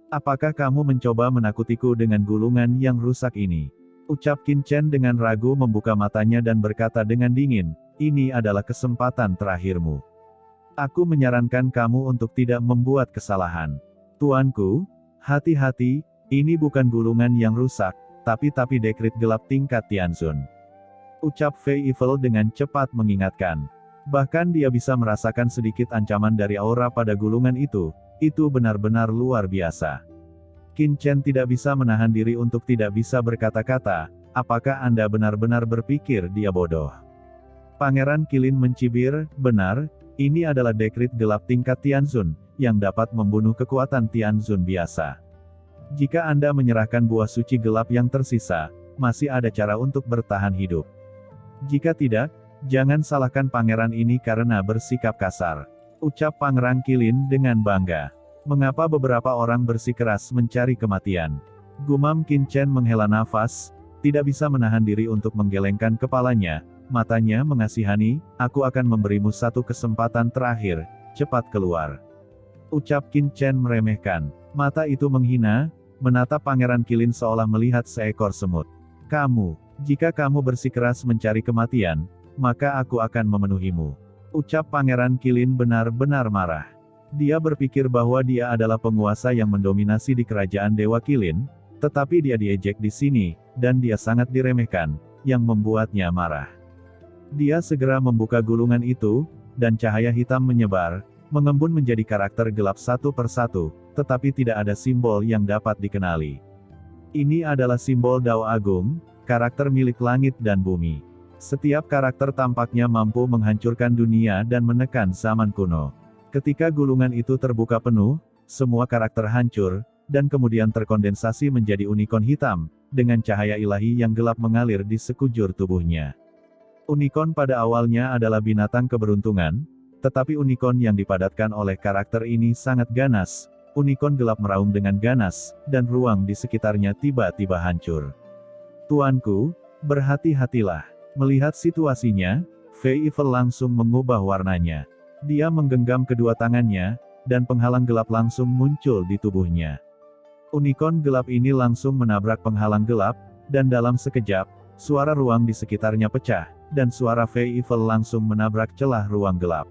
Apakah kamu mencoba menakutiku dengan gulungan yang rusak ini? Ucap Qin Chen dengan ragu membuka matanya dan berkata dengan dingin, ini adalah kesempatan terakhirmu. Aku menyarankan kamu untuk tidak membuat kesalahan. Tuanku, hati-hati, ini bukan gulungan yang rusak, tapi dekrit gelap tingkat Tianzun. Ucap Fei Evil dengan cepat mengingatkan. Bahkan dia bisa merasakan sedikit ancaman dari aura pada gulungan itu benar-benar luar biasa. Qin Chen tidak bisa menahan diri untuk tidak bisa berkata-kata, apakah Anda benar-benar berpikir dia bodoh? Pangeran Qilin mencibir, benar, ini adalah dekrit gelap tingkat Tianzun, yang dapat membunuh kekuatan Tianzun biasa. Jika Anda menyerahkan buah suci gelap yang tersisa, masih ada cara untuk bertahan hidup. Jika tidak, jangan salahkan pangeran ini karena bersikap kasar. Ucap Pangeran Qilin dengan bangga. Mengapa beberapa orang bersikeras mencari kematian? Gumam Qin Chen menghela nafas, tidak bisa menahan diri untuk menggelengkan kepalanya, matanya mengasihani, aku akan memberimu satu kesempatan terakhir, cepat keluar. Ucap Qin Chen meremehkan. Mata itu menghina, menatap Pangeran Qilin seolah melihat seekor semut. Jika kamu bersikeras mencari kematian, maka aku akan memenuhimu. Ucap Pangeran Qilin benar-benar marah. Dia berpikir bahwa dia adalah penguasa yang mendominasi di kerajaan Dewa Qilin, tetapi dia diejek di sini, dan dia sangat diremehkan, yang membuatnya marah. Dia segera membuka gulungan itu, dan cahaya hitam menyebar, mengembun menjadi karakter gelap satu persatu, tetapi tidak ada simbol yang dapat dikenali. Ini adalah simbol Dao Agung, karakter milik langit dan bumi. Setiap karakter tampaknya mampu menghancurkan dunia dan menekan zaman kuno. Ketika gulungan itu terbuka penuh, semua karakter hancur, dan kemudian terkondensasi menjadi unicorn hitam, dengan cahaya ilahi yang gelap mengalir di sekujur tubuhnya. Unicorn pada awalnya adalah binatang keberuntungan, tetapi unicorn yang dipadatkan oleh karakter ini sangat ganas, unicorn gelap meraung dengan ganas, dan ruang di sekitarnya tiba-tiba hancur. Tuanku, berhati-hatilah. Melihat situasinya, Fei Evil langsung mengubah warnanya. Dia menggenggam kedua tangannya, dan penghalang gelap langsung muncul di tubuhnya. Unicorn gelap ini langsung menabrak penghalang gelap, dan dalam sekejap, suara ruang di sekitarnya pecah, dan suara Fei Evil langsung menabrak celah ruang gelap.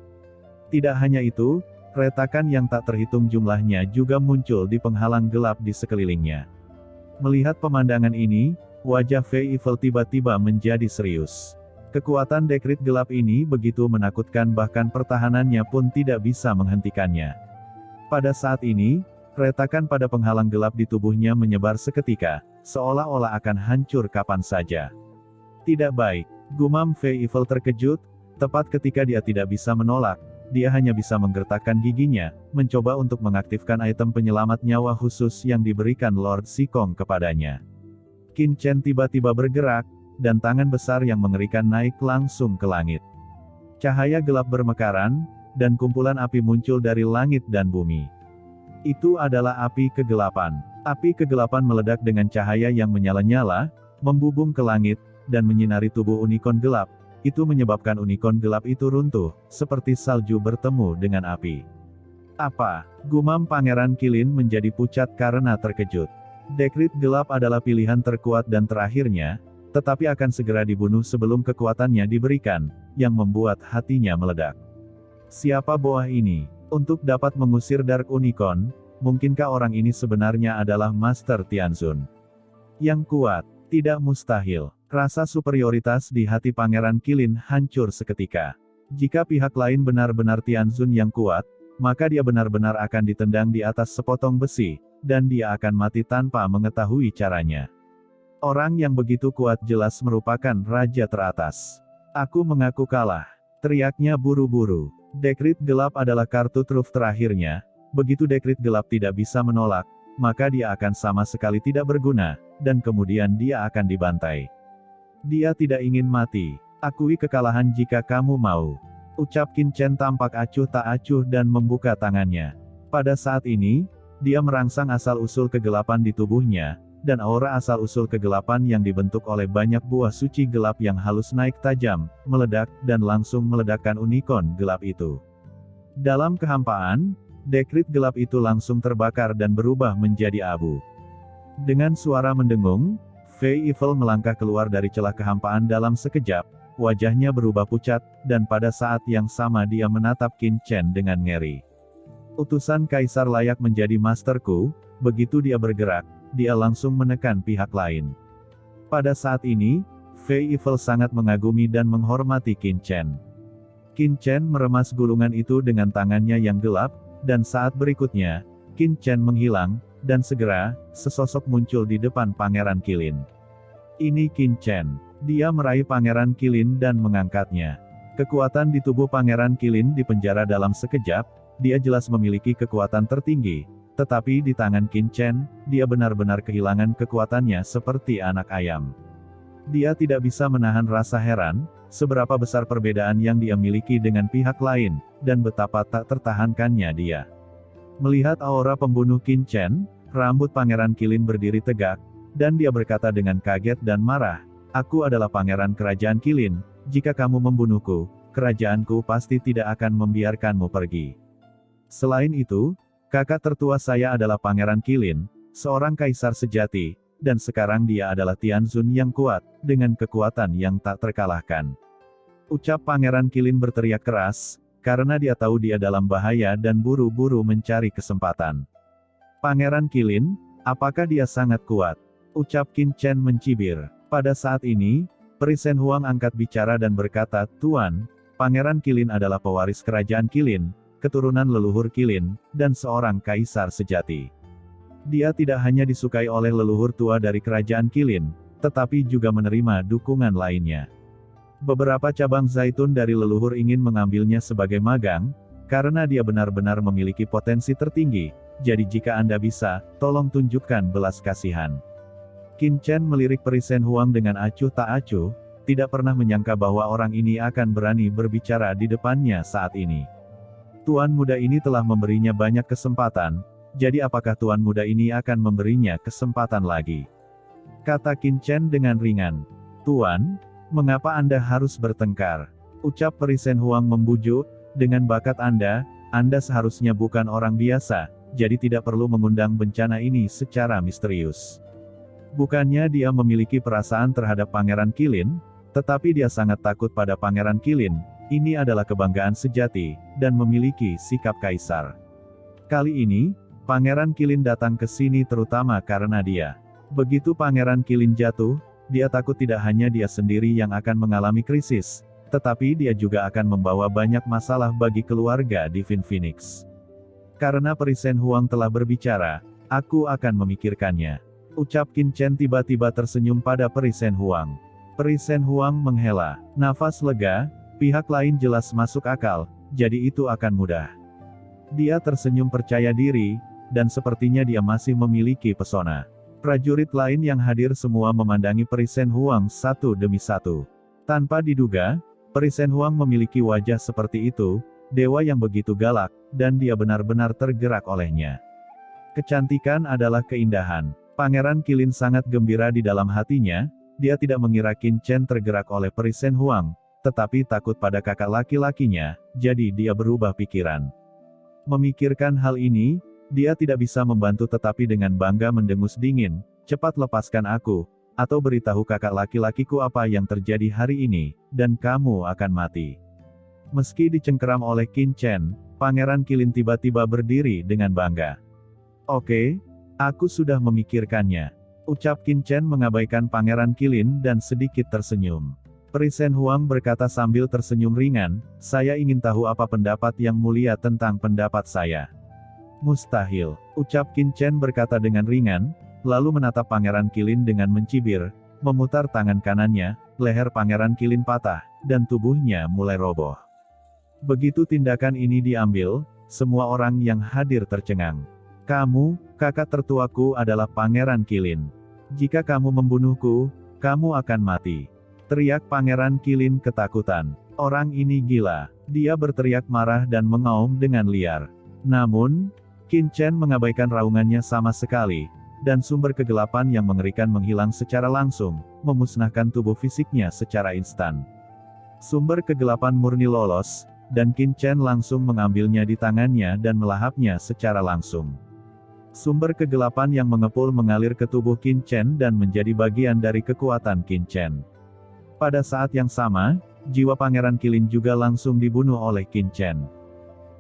Tidak hanya itu, retakan yang tak terhitung jumlahnya juga muncul di penghalang gelap di sekelilingnya. Melihat pemandangan ini, wajah Fei Evil tiba-tiba menjadi serius. Kekuatan dekrit gelap ini begitu menakutkan bahkan pertahanannya pun tidak bisa menghentikannya. Pada saat ini, retakan pada penghalang gelap di tubuhnya menyebar seketika, seolah-olah akan hancur kapan saja. Tidak baik, gumam Fei Evil terkejut, tepat ketika dia tidak bisa menolak, dia hanya bisa menggertakkan giginya, mencoba untuk mengaktifkan item penyelamat nyawa khusus yang diberikan Lord Sikong kepadanya. Qin Chen tiba-tiba bergerak, dan tangan besar yang mengerikan naik langsung ke langit. Cahaya gelap bermekaran, dan kumpulan api muncul dari langit dan bumi. Itu adalah api kegelapan. Api kegelapan meledak dengan cahaya yang menyala-nyala, membubung ke langit, dan menyinari tubuh unicorn gelap. Itu menyebabkan unicorn gelap itu runtuh, seperti salju bertemu dengan api. Apa? Gumam Pangeran Qilin menjadi pucat karena terkejut. Dekrit gelap adalah pilihan terkuat dan terakhirnya, tetapi akan segera dibunuh sebelum kekuatannya diberikan, yang membuat hatinya meledak. Siapa bawah ini? Untuk dapat mengusir Dark Unicorn, mungkinkah orang ini sebenarnya adalah Master Tianzun? Yang kuat, tidak mustahil. Rasa superioritas di hati Pangeran Qilin hancur seketika. Jika pihak lain benar-benar Tianzun yang kuat, maka dia benar-benar akan ditendang di atas sepotong besi, dan dia akan mati tanpa mengetahui caranya. Orang yang begitu kuat jelas merupakan raja teratas. Aku mengaku kalah. Teriaknya buru-buru. Dekrit gelap adalah kartu truf terakhirnya. Begitu dekrit gelap tidak bisa menolak, maka dia akan sama sekali tidak berguna, dan kemudian dia akan dibantai. Dia tidak ingin mati. Akui kekalahan jika kamu mau. Ucap Qin Chen tampak acuh tak acuh dan membuka tangannya. Pada saat ini, dia merangsang asal-usul kegelapan di tubuhnya, dan aura asal-usul kegelapan yang dibentuk oleh banyak buah suci gelap yang halus naik tajam, meledak, dan langsung meledakkan unicorn gelap itu. Dalam kehampaan, Dekrit gelap itu langsung terbakar dan berubah menjadi abu. Dengan suara mendengung, Fei Evil melangkah keluar dari celah kehampaan dalam sekejap, wajahnya berubah pucat, dan pada saat yang sama dia menatap Qin Chen dengan ngeri. Utusan Kaisar layak menjadi masterku, begitu dia bergerak, dia langsung menekan pihak lain. Pada saat ini, Fei Evil sangat mengagumi dan menghormati Qin Chen. Qin Chen meremas gulungan itu dengan tangannya yang gelap, dan saat berikutnya, Qin Chen menghilang, dan segera, sesosok muncul di depan Pangeran Qilin. Ini Qin Chen. Dia meraih Pangeran Qilin dan mengangkatnya. Kekuatan di tubuh Pangeran Qilin dipenjara dalam sekejap, dia jelas memiliki kekuatan tertinggi, tetapi di tangan Qin Chen, dia benar-benar kehilangan kekuatannya seperti anak ayam. Dia tidak bisa menahan rasa heran, seberapa besar perbedaan yang dia miliki dengan pihak lain, dan betapa tak tertahankannya dia. Melihat aura pembunuh Qin Chen, rambut Pangeran Qilin berdiri tegak, dan dia berkata dengan kaget dan marah, "Aku adalah Pangeran Kerajaan Qilin, jika kamu membunuhku, kerajaanku pasti tidak akan membiarkanmu pergi. Selain itu, kakak tertua saya adalah Pangeran Qilin, seorang kaisar sejati, dan sekarang dia adalah Tianzun yang kuat, dengan kekuatan yang tak terkalahkan." Ucap Pangeran Qilin berteriak keras, karena dia tahu dia dalam bahaya dan buru-buru mencari kesempatan. "Pangeran Qilin, apakah dia sangat kuat?" Ucap Qin Chen mencibir. Pada saat ini, Peri Shen Huang angkat bicara dan berkata, "Tuan, Pangeran Qilin adalah pewaris kerajaan Qilin, keturunan leluhur Qilin, dan seorang kaisar sejati. Dia tidak hanya disukai oleh leluhur tua dari kerajaan Qilin, tetapi juga menerima dukungan lainnya. Beberapa cabang zaitun dari leluhur ingin mengambilnya sebagai magang, karena dia benar-benar memiliki potensi tertinggi, jadi jika Anda bisa, tolong tunjukkan belas kasihan." Qin Chen melirik Peri Shen Huang dengan acuh tak acuh, tidak pernah menyangka bahwa orang ini akan berani berbicara di depannya saat ini. Tuan muda ini telah memberinya banyak kesempatan, jadi apakah tuan muda ini akan memberinya kesempatan lagi? Kata Qin Chen dengan ringan. "Tuan, mengapa Anda harus bertengkar?" Ucap Peri Shen Huang membujuk, "Dengan bakat Anda seharusnya bukan orang biasa, jadi tidak perlu mengundang bencana ini secara misterius." Bukannya dia memiliki perasaan terhadap Pangeran Qilin, tetapi dia sangat takut pada Pangeran Qilin, ini adalah kebanggaan sejati, dan memiliki sikap kaisar. Kali ini, Pangeran Qilin datang ke sini terutama karena dia. Begitu Pangeran Qilin jatuh, dia takut tidak hanya dia sendiri yang akan mengalami krisis, tetapi dia juga akan membawa banyak masalah bagi keluarga Divine Phoenix. Karena Peri Shen Huang telah berbicara, aku akan memikirkannya. Ucap Qin Chen tiba-tiba tersenyum pada Peri Shen Huang. Peri Shen Huang menghela nafas lega, pihak lain jelas masuk akal, jadi itu akan mudah. Dia tersenyum percaya diri, dan sepertinya dia masih memiliki pesona. Prajurit lain yang hadir semua memandangi Peri Shen Huang satu demi satu. Tanpa diduga, Peri Shen Huang memiliki wajah seperti itu, dewa yang begitu galak, dan dia benar-benar tergerak olehnya. Kecantikan adalah keindahan. Pangeran Qilin sangat gembira di dalam hatinya, dia tidak mengira Qin Chen tergerak oleh Peri Shen Huang, tetapi takut pada kakak laki-lakinya, jadi dia berubah pikiran. Memikirkan hal ini, dia tidak bisa membantu tetapi dengan bangga mendengus dingin, "Cepat lepaskan aku, atau beritahu kakak laki-lakiku apa yang terjadi hari ini, dan kamu akan mati." Meski dicengkeram oleh Qin Chen, Pangeran Qilin tiba-tiba berdiri dengan bangga. "Oke, aku sudah memikirkannya." Ucap Qin Chen mengabaikan Pangeran Qilin dan sedikit tersenyum. Peri Shen Huang berkata sambil tersenyum ringan, "Saya ingin tahu apa pendapat yang mulia tentang pendapat saya." "Mustahil." Ucap Qin Chen berkata dengan ringan, lalu menatap Pangeran Qilin dengan mencibir, memutar tangan kanannya, leher Pangeran Qilin patah, dan tubuhnya mulai roboh. Begitu tindakan ini diambil, semua orang yang hadir tercengang. "Kamu, kakak tertuaku adalah Pangeran Qilin. Jika kamu membunuhku, kamu akan mati." Teriak Pangeran Qilin ketakutan. Orang ini gila. Dia berteriak marah dan mengaum dengan liar. Namun, Qin Chen mengabaikan raungannya sama sekali, dan sumber kegelapan yang mengerikan menghilang secara langsung, memusnahkan tubuh fisiknya secara instan. Sumber kegelapan murni lolos, dan Qin Chen langsung mengambilnya di tangannya dan melahapnya secara langsung. Sumber kegelapan yang mengepul mengalir ke tubuh Qin Chen dan menjadi bagian dari kekuatan Qin Chen. Pada saat yang sama, jiwa Pangeran Qilin juga langsung dibunuh oleh Qin Chen.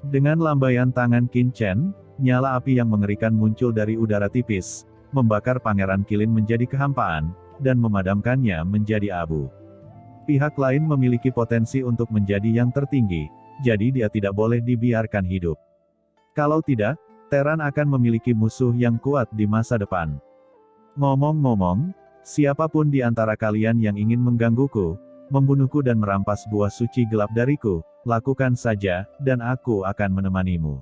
Dengan lambaian tangan Qin Chen, nyala api yang mengerikan muncul dari udara tipis, membakar Pangeran Qilin menjadi kehampaan, dan memadamkannya menjadi abu. Pihak lain memiliki potensi untuk menjadi yang tertinggi, jadi dia tidak boleh dibiarkan hidup. Kalau tidak, Terran akan memiliki musuh yang kuat di masa depan. Ngomong-ngomong, siapapun di antara kalian yang ingin menggangguku, membunuhku dan merampas buah suci gelap dariku, lakukan saja, dan aku akan menemanimu.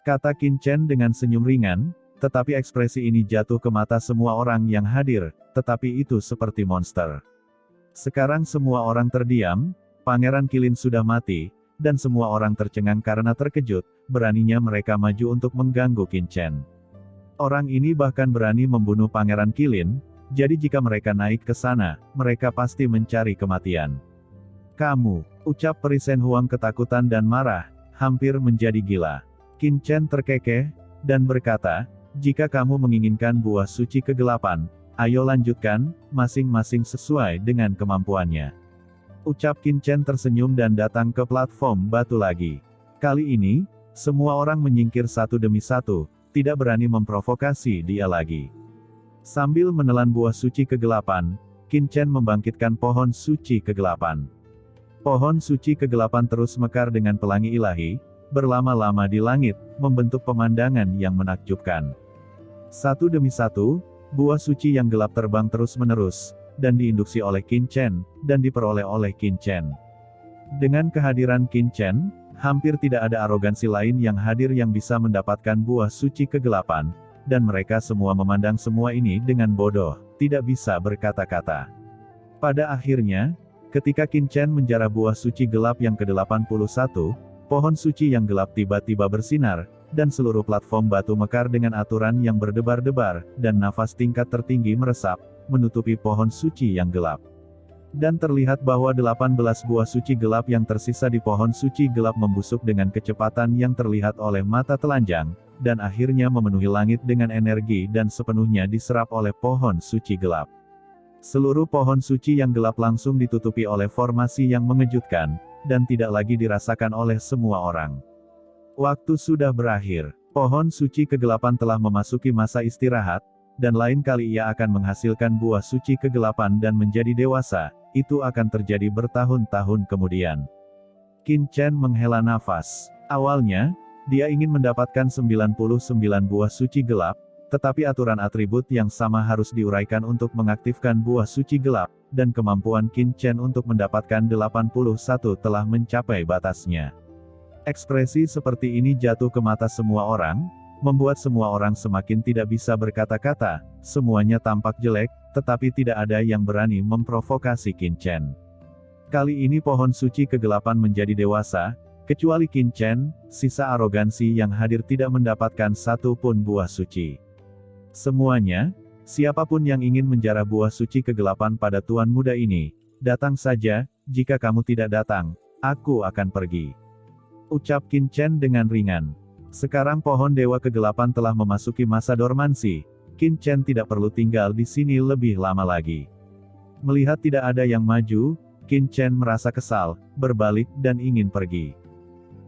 Kata Qin Chen dengan senyum ringan, tetapi ekspresi ini jatuh ke mata semua orang yang hadir, tetapi itu seperti monster. Sekarang semua orang terdiam, Pangeran Qilin sudah mati, dan semua orang tercengang karena terkejut, beraninya mereka maju untuk mengganggu Qin Chen. Orang ini bahkan berani membunuh Pangeran Qilin, jadi jika mereka naik ke sana, mereka pasti mencari kematian. Kamu, ucap Peri Shen Huang ketakutan dan marah, hampir menjadi gila. Qin Chen terkekeh, dan berkata, jika kamu menginginkan buah suci kegelapan, ayo lanjutkan, masing-masing sesuai dengan kemampuannya. Ucap Qin Chen tersenyum dan datang ke platform batu lagi. Kali ini, semua orang menyingkir satu demi satu, tidak berani memprovokasi dia lagi. Sambil menelan buah suci kegelapan, Qin Chen membangkitkan pohon suci kegelapan. Pohon suci kegelapan terus mekar dengan pelangi ilahi, berlama-lama di langit, membentuk pemandangan yang menakjubkan. Satu demi satu, buah suci yang gelap terbang terus-menerus, dan diinduksi oleh Qin Chen, dan diperoleh oleh Qin Chen. Dengan kehadiran Qin Chen, hampir tidak ada arogansi lain yang hadir yang bisa mendapatkan buah suci kegelapan, dan mereka semua memandang semua ini dengan bodoh, tidak bisa berkata-kata. Pada akhirnya, ketika Qin Chen menjarah buah suci gelap yang ke-81, pohon suci yang gelap tiba-tiba bersinar, dan seluruh platform batu mekar dengan aturan yang berdebar-debar, dan nafas tingkat tertinggi meresap, menutupi pohon suci yang gelap. Dan terlihat bahwa 18 buah suci gelap yang tersisa di pohon suci gelap membusuk dengan kecepatan yang terlihat oleh mata telanjang, dan akhirnya memenuhi langit dengan energi dan sepenuhnya diserap oleh pohon suci gelap. Seluruh pohon suci yang gelap langsung ditutupi oleh formasi yang mengejutkan, dan tidak lagi dirasakan oleh semua orang. Waktu sudah berakhir. Pohon suci kegelapan telah memasuki masa istirahat, dan lain kali ia akan menghasilkan buah suci kegelapan dan menjadi dewasa, itu akan terjadi bertahun-tahun kemudian. Qin Chen menghela nafas. Awalnya, dia ingin mendapatkan 99 buah suci gelap, tetapi aturan atribut yang sama harus diuraikan untuk mengaktifkan buah suci gelap, dan kemampuan Qin Chen untuk mendapatkan 81 telah mencapai batasnya. Ekspresi seperti ini jatuh ke mata semua orang, membuat semua orang semakin tidak bisa berkata-kata, semuanya tampak jelek, tetapi tidak ada yang berani memprovokasi Qin Chen. Kali ini pohon suci kegelapan menjadi dewasa, kecuali Qin Chen, sisa arogansi yang hadir tidak mendapatkan satu pun buah suci. Semuanya, siapapun yang ingin menjarah buah suci kegelapan pada tuan muda ini, datang saja, jika kamu tidak datang, aku akan pergi. Ucap Qin Chen dengan ringan. Sekarang pohon dewa kegelapan telah memasuki masa dormansi, Qin Chen tidak perlu tinggal di sini lebih lama lagi. Melihat tidak ada yang maju, Qin Chen merasa kesal, berbalik dan ingin pergi.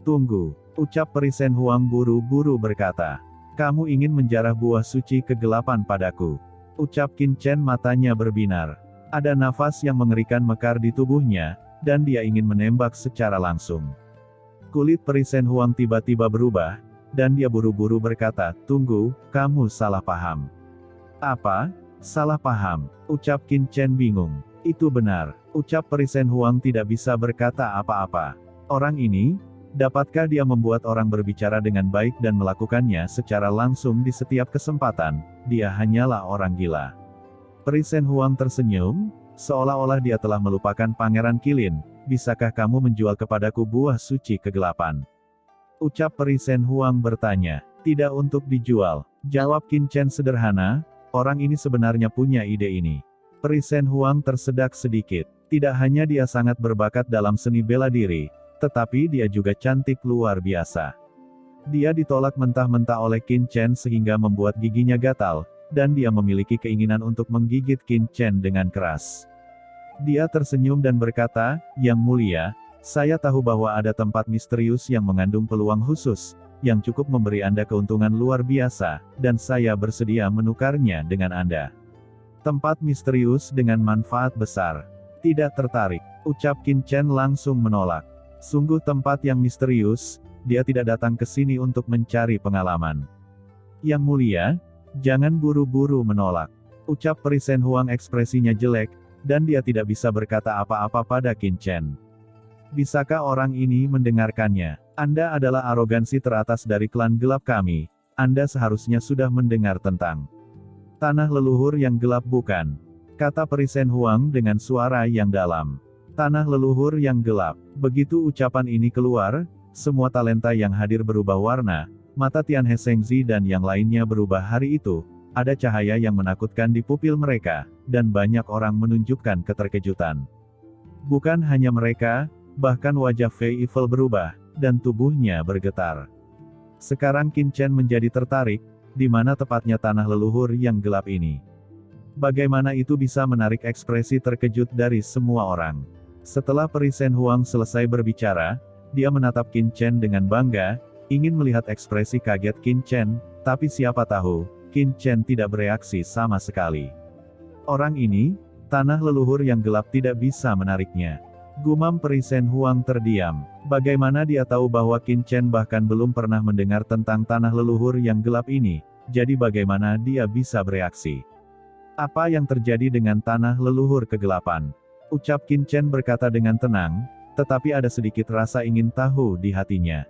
Tunggu, ucap Peri Shen Huang buru-buru berkata. Kamu ingin menjarah buah suci kegelapan padaku. Ucap Qin Chen matanya berbinar. Ada nafas yang mengerikan mekar di tubuhnya, dan dia ingin menembak secara langsung. Kulit Peri Shen Huang tiba-tiba berubah, dan dia buru-buru berkata, tunggu, kamu salah paham. Apa? Salah paham, ucap Qin Chen bingung. Itu benar, ucap Peri Shen Huang tidak bisa berkata apa-apa. Orang ini, dapatkah dia membuat orang berbicara dengan baik dan melakukannya secara langsung di setiap kesempatan? Dia hanyalah orang gila. Peri Shen Huang tersenyum, seolah-olah dia telah melupakan Pangeran Qilin. Bisakah kamu menjual kepadaku buah suci kegelapan? Ucap Peri Shen Huang bertanya. Tidak untuk dijual, jawab Qin Chen sederhana, orang ini sebenarnya punya ide ini. Peri Shen Huang tersedak sedikit. Tidak hanya dia sangat berbakat dalam seni bela diri, tetapi dia juga cantik luar biasa. Dia ditolak mentah-mentah oleh Qin Chen sehingga membuat giginya gatal, dan dia memiliki keinginan untuk menggigit Qin Chen dengan keras. Dia tersenyum dan berkata, "Yang mulia, saya tahu bahwa ada tempat misterius yang mengandung peluang khusus, yang cukup memberi Anda keuntungan luar biasa, dan saya bersedia menukarnya dengan Anda." Tempat misterius dengan manfaat besar. Tidak tertarik, ucap Qin Chen langsung menolak. Sungguh tempat yang misterius, dia tidak datang ke sini untuk mencari pengalaman. Yang mulia, jangan buru-buru menolak. Ucap Peri Shen Huang ekspresinya jelek, dan dia tidak bisa berkata apa-apa pada Qin Chen. Bisakah orang ini mendengarkannya? Anda adalah arogansi teratas dari klan gelap kami. Anda seharusnya sudah mendengar tentang tanah leluhur yang gelap bukan? Kata Peri Shen Huang dengan suara yang dalam. Tanah leluhur yang gelap. Begitu ucapan ini keluar, semua talenta yang hadir berubah warna, mata Tian He Shengzi dan yang lainnya berubah hari itu. Ada cahaya yang menakutkan di pupil mereka, dan banyak orang menunjukkan keterkejutan. Bukan hanya mereka, bahkan wajah Fei Evil berubah, dan tubuhnya bergetar. Sekarang Qin Chen menjadi tertarik, di mana tepatnya tanah leluhur yang gelap ini. Bagaimana itu bisa menarik ekspresi terkejut dari semua orang. Setelah Peri Shen Huang selesai berbicara, dia menatap Qin Chen dengan bangga, ingin melihat ekspresi kaget Qin Chen, tapi siapa tahu, Qin Chen tidak bereaksi sama sekali. Orang ini, tanah leluhur yang gelap tidak bisa menariknya. Gumam Peri Shen Huang terdiam. Bagaimana dia tahu bahwa Qin Chen bahkan belum pernah mendengar tentang tanah leluhur yang gelap ini, jadi bagaimana dia bisa bereaksi? Apa yang terjadi dengan tanah leluhur kegelapan? Ucap Qin Chen berkata dengan tenang, tetapi ada sedikit rasa ingin tahu di hatinya.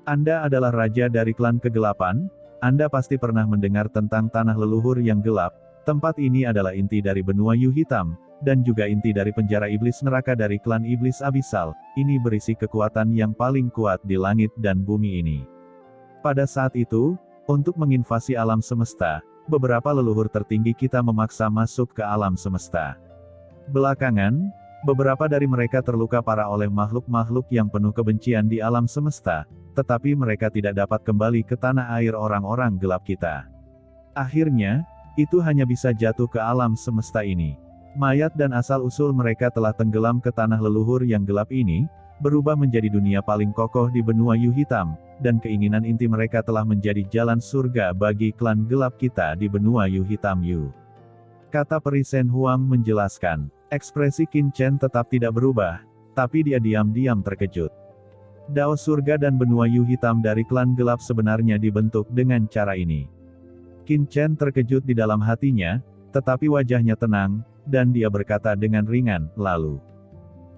Anda adalah raja dari klan kegelapan? Anda pasti pernah mendengar tentang tanah leluhur yang gelap. Tempat ini adalah inti dari benua Yu Hitam, dan juga inti dari penjara iblis neraka dari klan iblis abisal. Ini berisi kekuatan yang paling kuat di langit dan bumi ini. Pada saat itu, untuk menginvasi alam semesta, beberapa leluhur tertinggi kita memaksa masuk ke alam semesta. Belakangan, beberapa dari mereka terluka parah oleh makhluk-makhluk yang penuh kebencian di alam semesta, tetapi mereka tidak dapat kembali ke tanah air orang-orang gelap kita. Akhirnya, itu hanya bisa jatuh ke alam semesta ini. Mayat dan asal-usul mereka telah tenggelam ke tanah leluhur yang gelap ini, berubah menjadi dunia paling kokoh di benua Yu Hitam, dan keinginan inti mereka telah menjadi jalan surga bagi klan gelap kita di benua Yu Hitam Yu. Kata Peri Shen Huang menjelaskan. Ekspresi Qin Chen tetap tidak berubah, tapi dia diam-diam terkejut. Dao surga dan benua Yu Hitam dari klan gelap sebenarnya dibentuk dengan cara ini. Qin Chen terkejut di dalam hatinya, tetapi wajahnya tenang, dan dia berkata dengan ringan, lalu.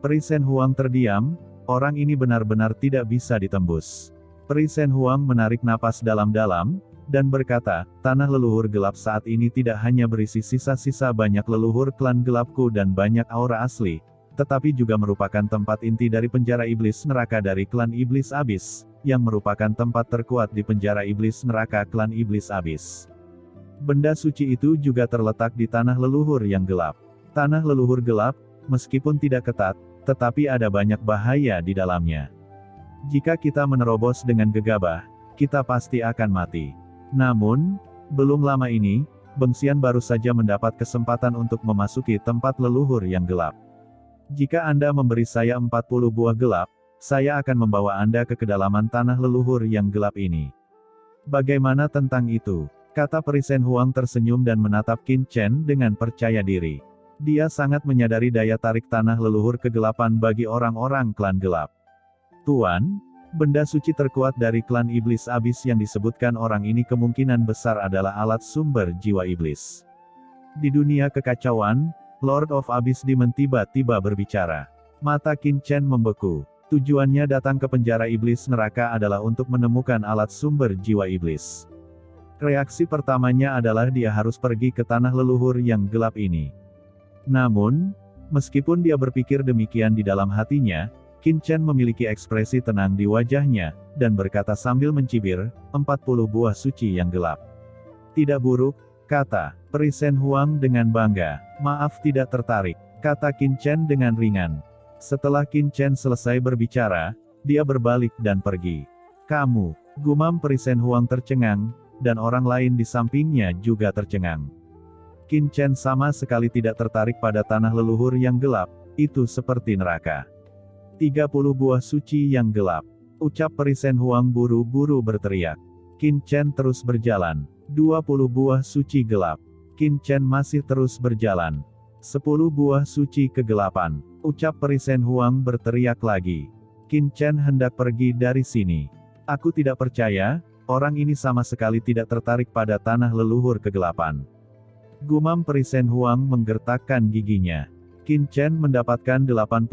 Peri Shen Huang terdiam, orang ini benar-benar tidak bisa ditembus. Peri Shen Huang menarik napas dalam-dalam, dan berkata, tanah leluhur gelap saat ini tidak hanya berisi sisa-sisa banyak leluhur klan gelapku dan banyak aura asli, tetapi juga merupakan tempat inti dari penjara iblis neraka dari klan iblis abis, yang merupakan tempat terkuat di penjara iblis neraka klan iblis abis. Benda suci itu juga terletak di tanah leluhur yang gelap. Tanah leluhur gelap, meskipun tidak ketat, tetapi ada banyak bahaya di dalamnya. Jika kita menerobos dengan gegabah, kita pasti akan mati. Namun, belum lama ini, Bengsian baru saja mendapat kesempatan untuk memasuki tempat leluhur yang gelap. Jika Anda memberi saya 40 buah gelap, saya akan membawa Anda ke kedalaman tanah leluhur yang gelap ini. Bagaimana tentang itu? Kata Peri Shen Huang tersenyum dan menatap Qin Chen dengan percaya diri. Dia sangat menyadari daya tarik tanah leluhur kegelapan bagi orang-orang klan gelap. Tuan, benda suci terkuat dari klan iblis abis yang disebutkan orang ini kemungkinan besar adalah alat sumber jiwa iblis. Di dunia kekacauan, Lord of Abyss Demon tiba-tiba berbicara. Mata Qin Chen membeku. Tujuannya datang ke penjara iblis neraka adalah untuk menemukan alat sumber jiwa iblis. Reaksi pertamanya adalah dia harus pergi ke tanah leluhur yang gelap ini. Namun, meskipun dia berpikir demikian di dalam hatinya, Qin Chen memiliki ekspresi tenang di wajahnya, dan berkata sambil mencibir, 40 buah suci yang gelap. Tidak buruk, kata Peri Shen Huang dengan bangga. Maaf tidak tertarik, kata Qin Chen dengan ringan. Setelah Qin Chen selesai berbicara, Dia berbalik dan pergi. Kamu, gumam Perisen Huang tercengang, dan orang lain di sampingnya juga tercengang. Qin Chen sama sekali tidak tertarik pada tanah leluhur yang gelap, itu seperti neraka. 30 buah suci yang gelap. Ucap Perisen Huang buru-buru berteriak. Qin Chen terus berjalan. 20 buah suci gelap. Qin Chen masih terus berjalan. 10 buah suci kegelapan. Ucap Perisen Huang berteriak lagi. Qin Chen hendak pergi dari sini. Aku tidak percaya, orang ini sama sekali tidak tertarik pada tanah leluhur kegelapan. Gumam Perisen Huang menggertakkan giginya. Qin Chen mendapatkan 81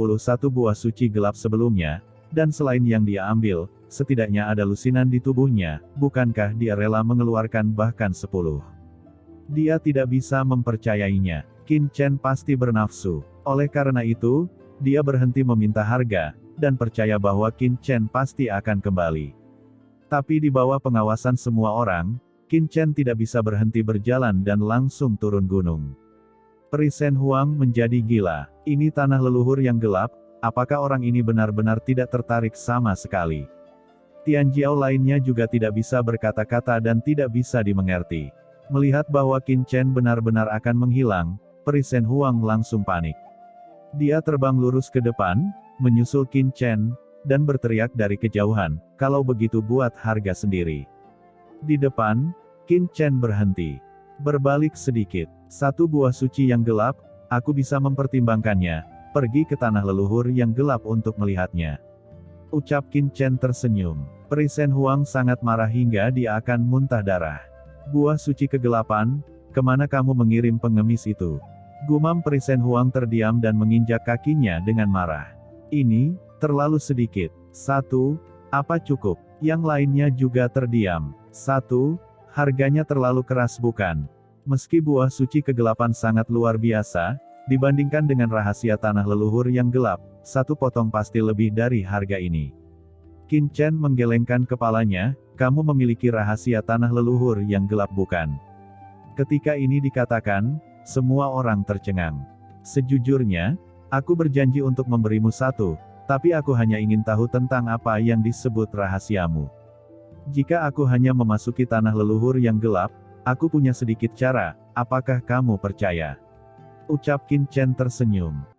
buah suci gelap sebelumnya, dan selain yang dia ambil, setidaknya ada lusinan di tubuhnya, bukankah dia rela mengeluarkan bahkan 10? Dia tidak bisa mempercayainya. Qin Chen pasti bernafsu. Oleh karena itu, dia berhenti meminta harga, dan percaya bahwa Qin Chen pasti akan kembali. Tapi di bawah pengawasan semua orang, Qin Chen tidak bisa berhenti berjalan dan langsung turun gunung. Perisen Huang menjadi gila. Ini tanah leluhur yang gelap, apakah orang ini benar-benar tidak tertarik sama sekali? Tian Jiao lainnya juga tidak bisa berkata-kata dan tidak bisa dimengerti. Melihat bahwa Qin Chen benar-benar akan menghilang, Perisen Huang langsung panik. Dia terbang lurus ke depan, menyusul Qin Chen, dan berteriak dari kejauhan, kalau begitu buat harga sendiri. Di depan, Qin Chen berhenti. Berbalik sedikit. 1 buah suci yang gelap, aku bisa mempertimbangkannya, pergi ke tanah leluhur yang gelap untuk melihatnya. Ucap Qin Chen tersenyum. Perisen Huang sangat marah hingga dia akan muntah darah. Buah suci kegelapan, kemana kamu mengirim pengemis itu? Gumam Perisen Huang terdiam dan menginjak kakinya dengan marah. Ini, terlalu sedikit. 1, apa cukup? Yang lainnya juga terdiam. 1, harganya terlalu keras bukan? Meski buah suci kegelapan sangat luar biasa, dibandingkan dengan rahasia tanah leluhur yang gelap, 1 potong pasti lebih dari harga ini. Qin Chen menggelengkan kepalanya, kamu memiliki rahasia tanah leluhur yang gelap bukan? Ketika ini dikatakan, semua orang tercengang. Sejujurnya, aku berjanji untuk memberimu 1, tapi aku hanya ingin tahu tentang apa yang disebut rahasiamu. Jika aku hanya memasuki tanah leluhur yang gelap, aku punya sedikit cara, apakah kamu percaya? Ucap Qin Chen tersenyum.